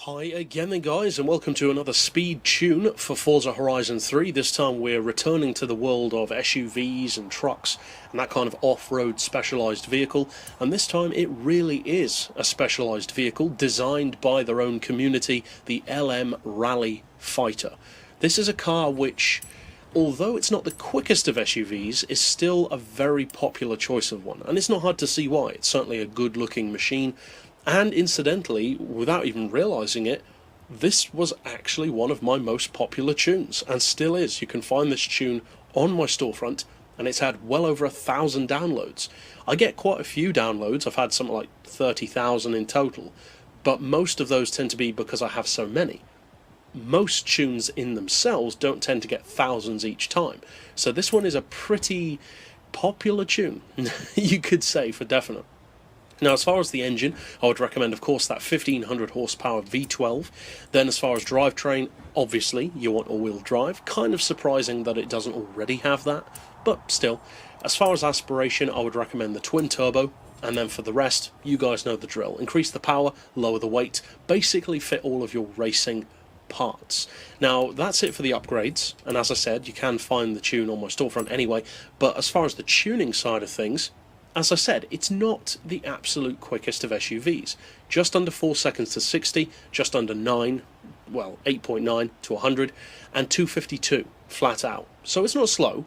Hi again then guys, and welcome to another speed tune for Forza Horizon 3. This time we're returning to the world of SUVs and trucks and that kind of off-road specialised vehicle, and this time it really is a specialised vehicle designed by their own community, the LM Rally Fighter. This is a car which, although it's not the quickest of SUVs, is still a very popular choice of one, and it's not hard to see why. It's certainly a good-looking machine. And incidentally, without even realising it, this was actually one of my most popular tunes, and still is. You can find this tune on my storefront, and it's had well over 1,000 downloads. I get quite a few downloads. I've had something like 30,000 in total, but most of those tend to be because I have so many. Most tunes in themselves don't tend to get thousands each time, so this one is a pretty popular tune, you could say for definite. Now, as far as the engine, I would recommend, of course, that 1500 horsepower V12. Then, as far as drivetrain, obviously, you want all-wheel drive. Kind of surprising that it doesn't already have that, but still. As far as aspiration, I would recommend the twin-turbo. And then for the rest, you guys know the drill. Increase the power, lower the weight, basically fit all of your racing parts. Now, that's it for the upgrades. And as I said, you can find the tune on my storefront anyway. But as far as the tuning side of things, as I said, it's not the absolute quickest of SUVs. Just under 4 seconds to 60, just under 9, well, 8.9 to 100, and 252 flat out. So it's not slow,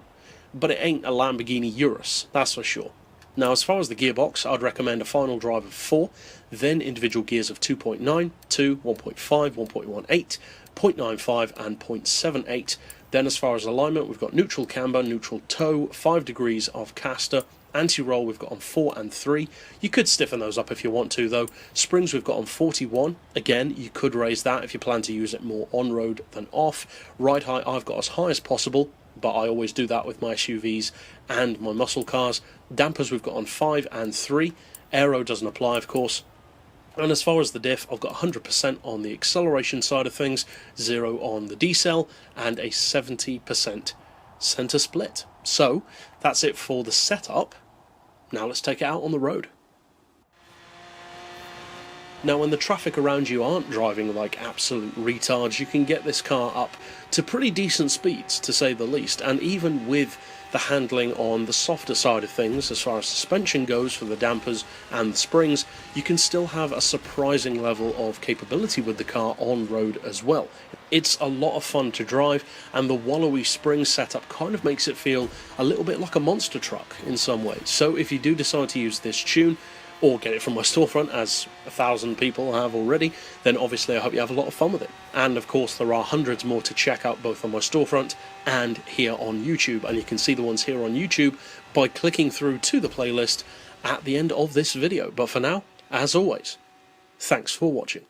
but it ain't a Lamborghini Urus, that's for sure. Now, as far as the gearbox, I'd recommend a final drive of 4, then individual gears of 2.9, 2, 1.5, 1.18, 0.95 and 0.78. Then as far as alignment, we've got neutral camber, neutral toe, 5 degrees of caster. Anti-roll we've got on 4 and 3. You could stiffen those up if you want to though. Springs we've got on 41. Again, you could raise that if you plan to use it more on-road than off. Ride height I've got as high as possible, but I always do that with my SUVs and my muscle cars. Dampers we've got on 5 and 3. Aero doesn't apply, of course. And as far as the diff, I've got 100% on the acceleration side of things, 0 on the decel, and a 70% center split. So, that's it for the setup. Now let's take it out on the road. Now, when the traffic around you aren't driving like absolute retards, you can get this car up to pretty decent speeds, to say the least, and even with the handling on the softer side of things, as far as suspension goes for the dampers and the springs, you can still have a surprising level of capability with the car on road as well. It's a lot of fun to drive, and the wallowy spring setup kind of makes it feel a little bit like a monster truck in some ways. So if you do decide to use this tune, or get it from my storefront, as 1,000 people have already, then obviously I hope you have a lot of fun with it. And of course there are hundreds more to check out both on my storefront and here on YouTube, and you can see the ones here on YouTube by clicking through to the playlist at the end of this video. But for now, as always, thanks for watching.